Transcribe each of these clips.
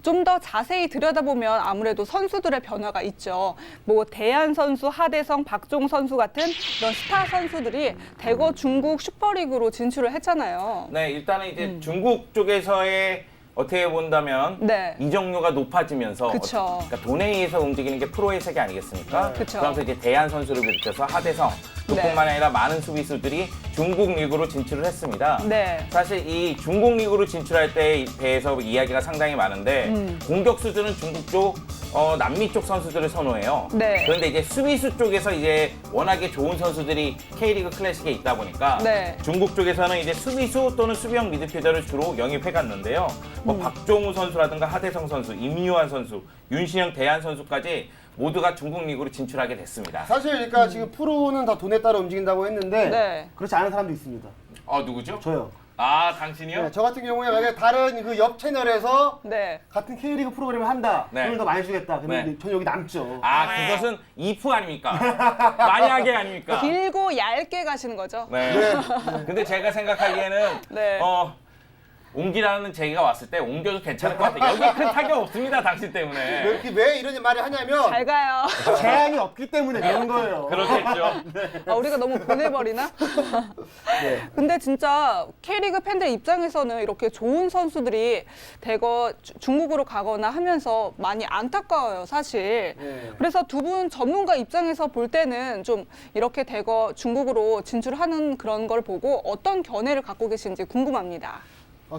좀 더 자세히 들여다보면 아무래도 선수들의 변화가 있죠. 뭐 대한 선수, 하대성, 박종 선수 같은 이런 스타 선수들이 대거 중국 슈퍼리그로 진출을 했잖아요. 네, 일단은 이제 중국 쪽에서의 어떻게 본다면 네. 이적료가 높아지면서 그쵸. 그러니까 돈에 의해서 움직이는 게 프로의 세계 아니겠습니까? 그쵸. 그러면서 이제 대한 선수를 비롯해서 하대성, 뿐만 아니라 많은 수비수들이 중국 리그로 진출을 했습니다. 네. 사실 이 중국 리그로 진출할 때에 대해서 이야기가 상당히 많은데 공격수들은 중국 쪽, 남미 쪽 선수들을 선호해요. 네. 그런데 이제 수비수 쪽에서 이제 워낙에 좋은 선수들이 K리그 클래식에 있다 보니까 네. 중국 쪽에서는 이제 수비수 또는 수비형 미드필더를 주로 영입해 갔는데요. 뭐 박종우 선수라든가 하대성 선수, 임유한 선수, 윤신영 대한 선수까지 모두가 중국 리그로 진출하게 됐습니다. 사실 그러니까 지금 프로는 다 돈에 따라 움직인다고 했는데 네. 그렇지 않은 사람도 있습니다. 누구죠? 저요. 아, 당신이요? 네, 저 같은 경우에 만약에 다른 그 옆 채널에서 네. 같은 K리그 프로그램을 한다. 네. 돈을 더 많이 주겠다. 그러면 네. 이제 저는 여기 남죠. 그것은 if 아닙니까? 만약에 아닙니까? 길고 얇게 가시는 거죠. 네. 근데 제가 생각하기에는 네. 옮기라는 제의가 왔을 때 옮겨도 괜찮을 것 같아요. 여기 큰 타격 없습니다, 당신 때문에. 왜 이런 말을 하냐면 잘 가요. 제한이 없기 때문에 그런 거예요. 그렇겠죠. 우리가 너무 보내버리나? 네. 근데 진짜 K리그 팬들 입장에서는 이렇게 좋은 선수들이 대거 중국으로 가거나 하면서 많이 안타까워요, 사실. 네. 그래서 두 분 전문가 입장에서 볼 때는 좀 이렇게 대거 중국으로 진출하는 그런 걸 보고 어떤 견해를 갖고 계신지 궁금합니다.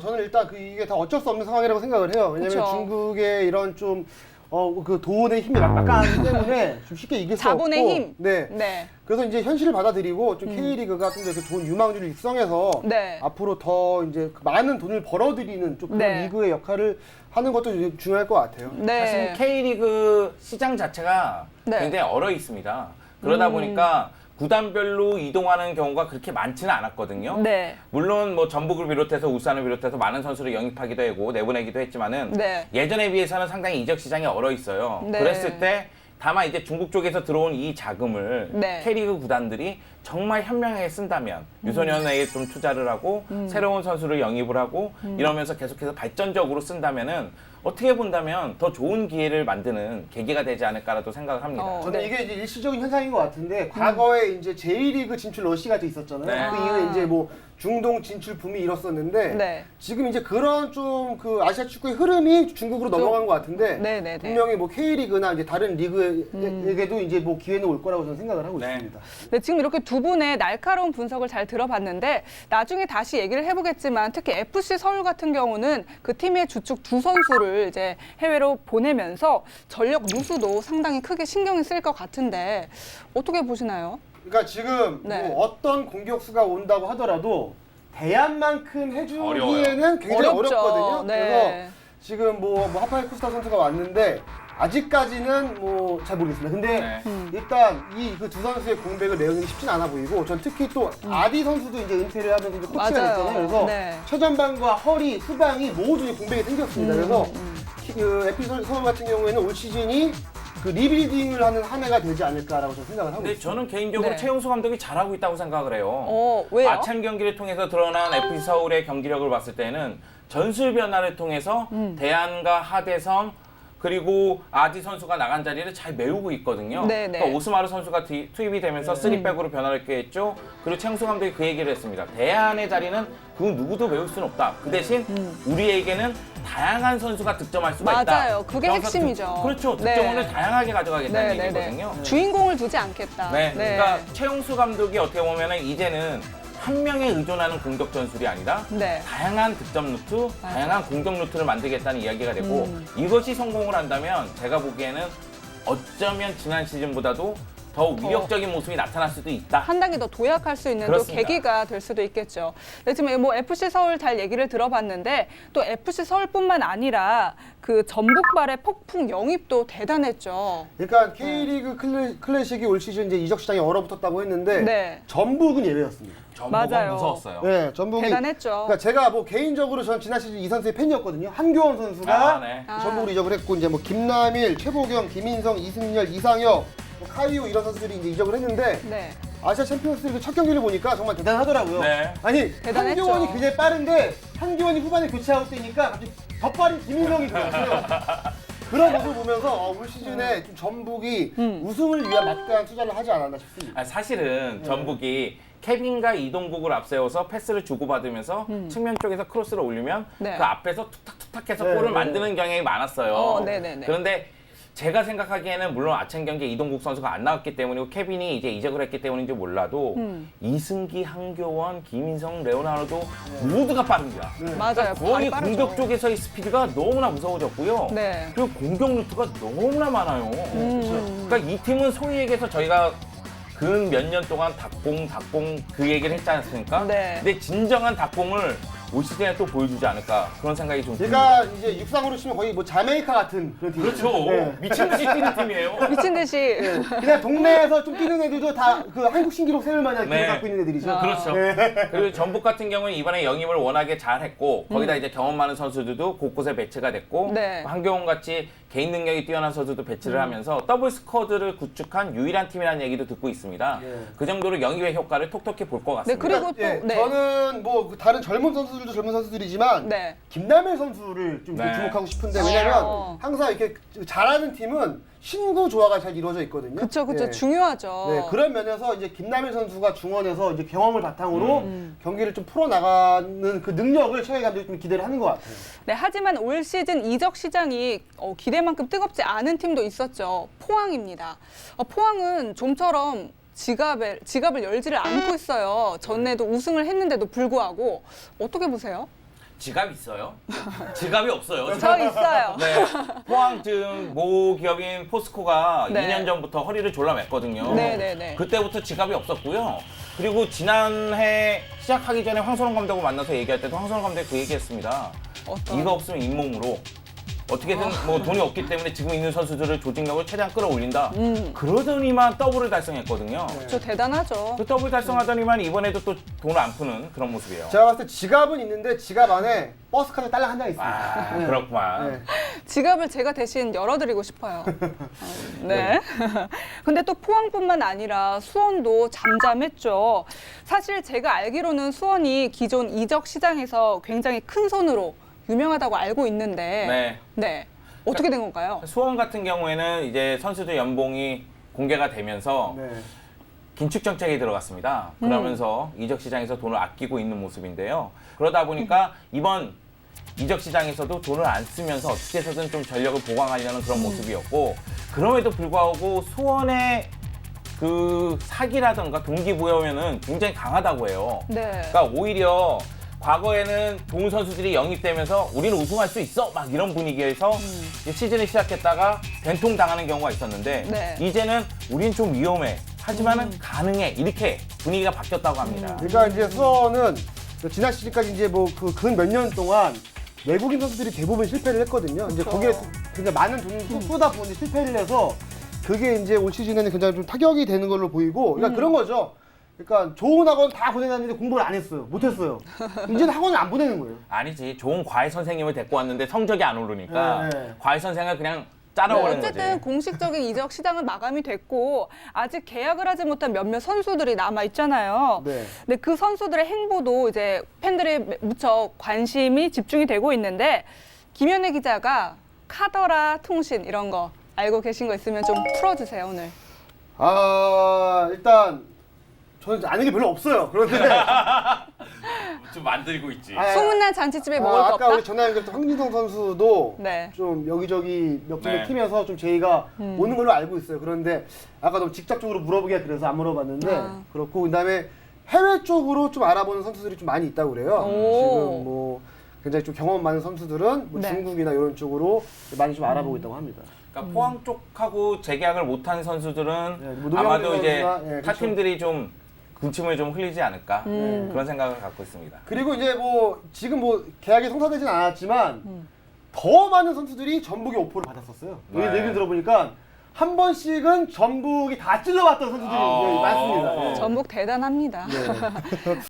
저는 일단 이게 다 어쩔 수 없는 상황이라고 생각을 해요. 왜냐면 그쵸. 중국의 이런 좀 그 돈의 힘이 막강하기 때문에 좀 쉽게 이길 수 없고. 자본의 힘. 네. 네. 그래서 이제 현실을 받아들이고 좀 K리그가 좀 더 좋은 유망주를 육성해서 네. 앞으로 더 이제 많은 돈을 벌어들이는 좀 그런 네. 리그의 역할을 하는 것도 이제 중요할 것 같아요. 네. 사실 K리그 시장 자체가 네. 굉장히 얼어 있습니다. 그러다 보니까 구단별로 이동하는 경우가 그렇게 많지는 않았거든요. 네. 물론 뭐 전북을 비롯해서 울산을 비롯해서 많은 선수를 영입하기도 하고 내보내기도 했지만은 네. 예전에 비해서는 상당히 이적 시장이 얼어 있어요. 네. 그랬을 때 다만 이제 중국 쪽에서 들어온 이 자금을 네. K리그 구단들이 정말 현명하게 쓴다면 유소년에게 좀 투자를 하고 새로운 선수를 영입을 하고 이러면서 계속해서 발전적으로 쓴다면은 어떻게 본다면 더 좋은 기회를 만드는 계기가 되지 않을까라도 생각을 합니다. 저는 네. 이게 이제 일시적인 현상인 것 같은데 과거에 이제 J리그 진출 러시가 돼 있었잖아요. 네. 그 이후에 이제 뭐 중동 진출 붐이 일었었는데 네. 지금 이제 그런 좀 그 아시아 축구의 흐름이 중국으로 넘어간 것 같은데 네, 네, 네. 분명히 뭐 K리그나 이제 다른 리그에게도 이제 뭐 기회는 올 거라고 저는 생각을 하고 네. 있습니다. 네, 지금 이렇게 두 분의 날카로운 분석을 잘 들어봤는데 나중에 다시 얘기를 해보겠지만 특히 FC 서울 같은 경우는 그 팀의 주축 두 선수를 이제 해외로 보내면서 전력 누수도 상당히 크게 신경이 쓸 것 같은데 어떻게 보시나요? 그러니까 지금 네. 뭐 어떤 공격수가 온다고 하더라도 대안만큼 해주기에는 굉장히 어렵죠. 어렵거든요. 네. 그래서 지금 뭐 하파이 코스타 선수가 왔는데 아직까지는 뭐 잘 모르겠습니다. 근데 네. 일단 이 그 두 선수의 공백을 메우는 게 쉽진 않아 보이고 전 특히 또 아디 선수도 이제 은퇴를 하면서 이제 코치가 맞아요. 됐잖아요. 그래서 네. 최전방과 허리, 후방이 모두 이제 공백이 생겼습니다. 그래서 그 에피 서울 같은 경우에는 올 시즌이 그 리빌딩을 하는 한 해가 되지 않을까라고 저는 생각을 하고 근데 있습니다. 저는 개인적으로 네. 최용수 감독이 잘하고 있다고 생각을 해요. 왜요? 아침 경기를 통해서 드러난 FC 서울의 경기력을 봤을 때는 전술 변화를 통해서 대안과 하대성 그리고 아지 선수가 나간 자리를 잘 메우고 있거든요. 네, 네. 그러니까 오스마르 선수가 투입이 되면서 3백으로 변화를 있게 했죠. 그리고 최용수 감독이 그 얘기를 했습니다. 대안의 자리는 그 누구도 메울 수는 없다. 그 대신 우리에게는 다양한 선수가 득점할 수가 있다. 맞아요. 그게 그래서 핵심이죠. 그렇죠. 네. 득점을 다양하게 가져가겠다는 네, 네, 얘기거든요. 네. 주인공을 두지 않겠다. 네, 그러니까 최용수 감독이 어떻게 보면은 이제는 한 명에 의존하는 공격 전술이 아니라 네. 다양한 득점 루트, 다양한 공격 루트를 만들겠다는 이야기가 되고 이것이 성공을 한다면 제가 보기에는 어쩌면 지난 시즌보다도 더 위력적인 모습이 나타날 수도 있다. 한 단계 더 도약할 수 있는 그렇습니다. 또 계기가 될 수도 있겠죠. 네, 지금 뭐 FC 서울 잘 얘기를 들어봤는데 또 FC 서울뿐만 아니라 그 전북발의 폭풍 영입도 대단했죠. 그러니까 K리그 클래식이 올 시즌 이제 이적 시장이 얼어붙었다고 했는데 네. 전북은 예외였습니다. 전북은 맞아요. 무서웠어요. 네, 전북이 대단했죠. 그러니까 제가 뭐 개인적으로 전 지난 시즌 이 선수의 팬이었거든요. 한교원 선수가 네. 전북으로 이적을 했고 이제 뭐 김남일, 최보경, 김인성, 이승열, 이상혁, 뭐 카이오 이런 선수들이 이제 이적을 했는데 네. 아시아 챔피언스리그 첫 경기를 보니까 정말 대단하더라고요. 네. 아니 대단했죠. 한기원이 굉장히 빠른데 한기원이 후반에 교체하고 뛰니까 갑자기 더 빠른 김인성이 들어왔어요. 그런 모습을 보면서 올 시즌에 좀 전북이 우승을 위한 막대한 투자를 하지 않았나 싶습니다. 사실은 전북이 케빈과 이동국을 앞세워서 패스를 주고받으면서 측면 쪽에서 크로스를 올리면 네. 그 앞에서 툭탁툭탁해서 네, 골을 네. 만드는 경향이 많았어요. 네네네. 그런데 제가 생각하기에는 물론 아침 경기에 이동국 선수가 안 나왔기 때문이고 케빈이 이제 이적을 했기 때문인지 몰라도 이승기, 한교원, 김인성, 레오나르도 모두가 빠릅니다. 맞아요. 거의 발이 빠르죠. 공격 쪽에서의 스피드가 너무나 무서워졌고요. 네. 그리고 공격 루트가 너무나 많아요. 그러니까 이 팀은 소위 얘기해서 저희가 근 몇 년 동안 닭공 그 얘기를 했지 않습니까? 네. 근데 진정한 닭공을 올 시즌에 또 보여주지 않을까 그런 생각이 좀 제가 듭니다. 이제 육상으로 치면 거의 뭐 자메이카 같은 그런 팀이에요. 그렇죠. 네. 미친 듯이 뛰는 팀이에요. 미친 듯이. 그냥 동네에서 좀 뛰는 애들도 다 그 한국 신기록 세울 만한 기록 네. 갖고 있는 애들이죠. 그렇죠. 그리고 전북 같은 경우는 이번에 영입을 워낙에 잘했고 거기다 이제 경험 많은 선수들도 곳곳에 배치가 됐고 네. 한경원 같이 개인 능력이 뛰어난 선수도 배치를 하면서 더블 스쿼드를 구축한 유일한 팀이라는 얘기도 듣고 있습니다. 네. 그 정도로 영입의 효과를 톡톡히 볼 것 네, 같습니다. 그리고 또, 예, 네. 저는 뭐 다른 젊은 선수들도 젊은 선수들이지만 네. 김남일 선수를 좀 네. 주목하고 싶은데 왜냐면 어. 항상 이렇게 잘하는 팀은 신구 조화가 잘 이루어져 있거든요. 그쵸, 예. 중요하죠. 네, 그런 면에서 이제 김남일 선수가 중원에서 이제 경험을 바탕으로 경기를 좀 풀어나가는 그 능력을 최혜 감독이 좀 기대를 하는 것 같아요. 네, 하지만 올 시즌 이적 시장이 기대만큼 뜨겁지 않은 팀도 있었죠. 포항입니다. 포항은 좀처럼 지갑을 열지를 않고 있어요. 전에도 우승을 했는데도 불구하고 어떻게 보세요? 지갑 있어요? 지갑이 없어요. 저 있어요. 네, 포항 지금 모 기업인 포스코가 네. 2년 전부터 허리를 졸라맸거든요. 네네네. 그때부터 지갑이 없었고요. 그리고 지난해 시작하기 전에 황선홍 감독을 만나서 얘기할 때도 황선홍 감독이 그 얘기했습니다. 어떤? 이거 없으면 잇몸으로 어떻게든 뭐 돈이 없기 때문에 지금 있는 선수들을 조직력을 최대한 끌어올린다. 그러더니만 더블을 달성했거든요. 저 대단하죠. 그 더블 달성하더니만 이번에도 또 돈을 안 푸는 그런 모습이에요. 제가 봤을 때 지갑은 있는데 지갑 안에 버스카드 딸랑 한 장 있습니다. 아, 네. 그렇구만. 네. 지갑을 제가 대신 열어드리고 싶어요. 네. 근데 또 포항뿐만 아니라 수원도 잠잠했죠. 사실 제가 알기로는 수원이 기존 이적 시장에서 굉장히 큰 손으로 유명하다고 알고 있는데, 네. 어떻게 된 건가요? 수원 같은 경우에는 이제 선수들 연봉이 공개가 되면서 네. 긴축 정책이 들어갔습니다. 그러면서 이적 시장에서 돈을 아끼고 있는 모습인데요. 그러다 보니까 이번 이적 시장에서도 돈을 안 쓰면서 어떻게 해서든 좀 전력을 보강하려는 그런 모습이었고, 그럼에도 불구하고 수원의 그 사기라든가 동기부여는 굉장히 강하다고 해요. 네. 그러니까 오히려 과거에는 좋은 선수들이 영입되면서 우리는 우승할 수 있어 막 이런 분위기에서 이제 시즌을 시작했다가 된통 당하는 경우가 있었는데 네. 이제는 우린 좀 위험해 하지만은 가능해 이렇게 분위기가 바뀌었다고 합니다. 그러니까 이제 수원은 지난 시즌까지 이제 뭐 그 근 몇 년 동안 외국인 선수들이 대부분 실패를 했거든요. 이제 거기에 굉장히 많은 돈을 쏟아 부은 실패를 해서 그게 이제 올 시즌에는 굉장히 좀 타격이 되는 걸로 보이고, 그러니까 그런 거죠. 그러니까 좋은 학원 다 보내놨는데 공부를 안 했어요. 못 했어요. 이제는 학원을 안 보내는 거예요. 아니지, 좋은 과외 선생님을 데리고 왔는데 성적이 안 오르니까 네. 과외 선생을 그냥 짜러버리는 어쨌든 거지. 공식적인 이적 시장은 마감이 됐고 아직 계약을 하지 못한 몇몇 선수들이 남아 있잖아요. 네. 근데 그 선수들의 행보도 이제 팬들의 무척 관심이 집중이 되고 있는데 김현애 기자가 카더라 통신 이런 거 알고 계신 거 있으면 좀 풀어주세요 오늘. 일단 저는 아는 게 별로 없어요. 그런데 좀 만들고 있지. 소문난 잔치집에 먹을 거 아까 없다? 우리 전화 연결했던 황진성 선수도 네. 좀 여기저기 몇 군데 네. 팀에서 좀 제의가 오는 걸로 알고 있어요. 그런데 아까 너무 직접적으로 물어보기가 그래서 안 물어봤는데 아. 그렇고 그다음에 해외 쪽으로 좀 알아보는 선수들이 좀 많이 있다고 그래요. 오. 지금 뭐 굉장히 좀 경험 많은 선수들은 뭐 네. 중국이나 이런 쪽으로 많이 좀 알아보고 있다고 합니다. 그러니까 포항 쪽하고 재계약을 못한 선수들은 네, 뭐 노영민 아마도 이제 선수나, 예, 타 그렇죠. 팀들이 좀 군침을 좀 흘리지 않을까 그런 생각을 갖고 있습니다. 그리고 이제 뭐 지금 뭐 계약이 성사되진 않았지만 더 많은 선수들이 전북의 오퍼를 받았었어요. 네. 얘기 들어보니까 한 번씩은 전북이 다 찔러왔던 선수들이 많습니다. 예. 전북 대단합니다. 네.